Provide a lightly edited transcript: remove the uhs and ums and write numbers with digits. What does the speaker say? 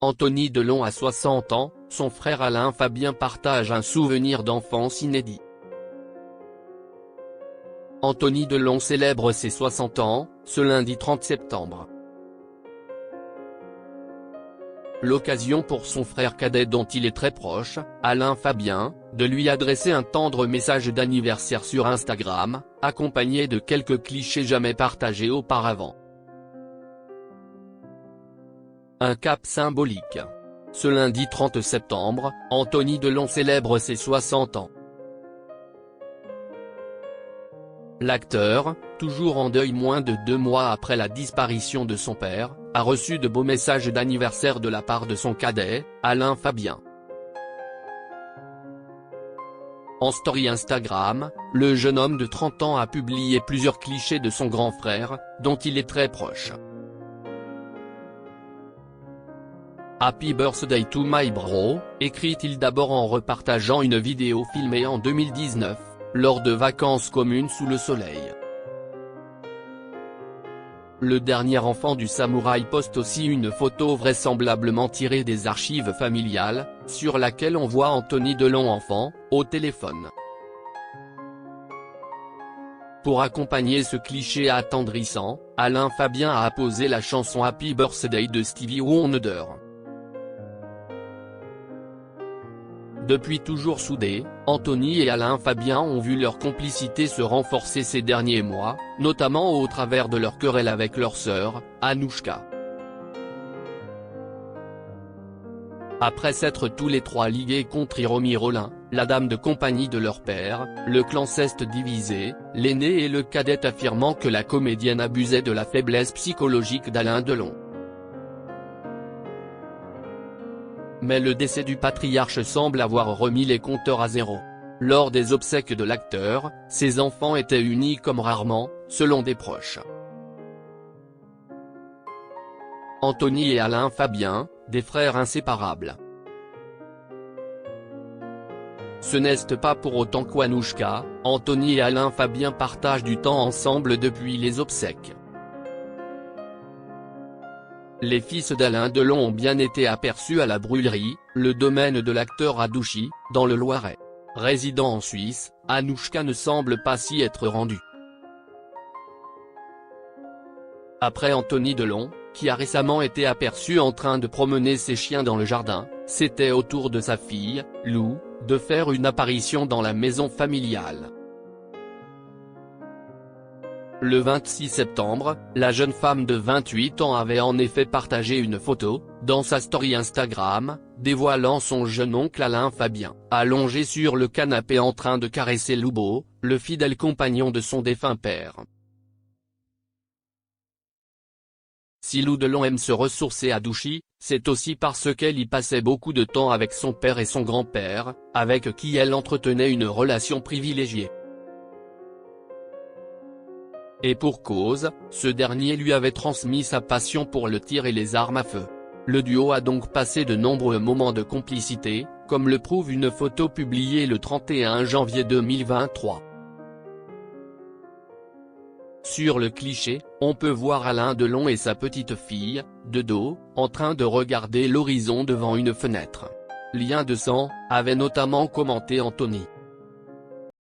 Anthony Delon a 60 ans, son frère Alain Fabien partage un souvenir d'enfance inédit. Anthony Delon célèbre ses 60 ans, ce lundi 30 septembre. L'occasion pour son frère cadet dont il est très proche, Alain Fabien, de lui adresser un tendre message d'anniversaire sur Instagram, accompagné de quelques clichés jamais partagés auparavant. Un cap symbolique. Ce lundi 30 septembre, Anthony Delon célèbre ses 60 ans. L'acteur, toujours en deuil moins de 2 mois après la disparition de son père, a reçu de beaux messages d'anniversaire de la part de son cadet, Alain Fabien. En story Instagram, le jeune homme de 30 ans a publié plusieurs clichés de son grand frère, dont il est très proche. Happy birthday to my bro, écrit-il d'abord en repartageant une vidéo filmée en 2019, lors de vacances communes sous le soleil. Le dernier enfant du samouraï poste aussi une photo vraisemblablement tirée des archives familiales, sur laquelle on voit Anthony Delon enfant, au téléphone. Pour accompagner ce cliché attendrissant, Alain Fabien a apposé la chanson Happy Birthday de Stevie Wonder. Depuis toujours soudés, Anthony et Alain Fabien ont vu leur complicité se renforcer ces derniers mois, notamment au travers de leur querelle avec leur sœur, Anouchka. Après s'être tous les trois ligués contre Hiromi Rollin, la dame de compagnie de leur père, le clan s'est divisé, l'aîné et le cadet affirmant que la comédienne abusait de la faiblesse psychologique d'Alain Delon. Mais le décès du patriarche semble avoir remis les compteurs à zéro. Lors des obsèques de l'acteur, ses enfants étaient unis comme rarement, selon des proches. Anthony et Alain Fabien, des frères inséparables. Ce n'est pas pour autant qu'Anouchka, Anthony et Alain Fabien partagent du temps ensemble depuis les obsèques. Les fils d'Alain Delon ont bien été aperçus à la brûlerie, le domaine de l'acteur à Douchy, dans le Loiret. Résidant en Suisse, Anouchka ne semble pas s'y être rendue. Après Anthony Delon, qui a récemment été aperçu en train de promener ses chiens dans le jardin, c'était au tour de sa fille, Lou, de faire une apparition dans la maison familiale. Le 26 septembre, la jeune femme de 28 ans avait en effet partagé une photo, dans sa story Instagram, dévoilant son jeune oncle Alain Fabien, allongé sur le canapé en train de caresser Loubo, le fidèle compagnon de son défunt père. Si Lou Delon aime se ressourcer à Douchy, c'est aussi parce qu'elle y passait beaucoup de temps avec son père et son grand-père, avec qui elle entretenait une relation privilégiée. Et pour cause, ce dernier lui avait transmis sa passion pour le tir et les armes à feu. Le duo a donc passé de nombreux moments de complicité, comme le prouve une photo publiée le 31 janvier 2023. Sur le cliché, on peut voir Alain Delon et sa petite fille, de dos, en train de regarder l'horizon devant une fenêtre. Lien de sang, avait notamment commenté Anthony.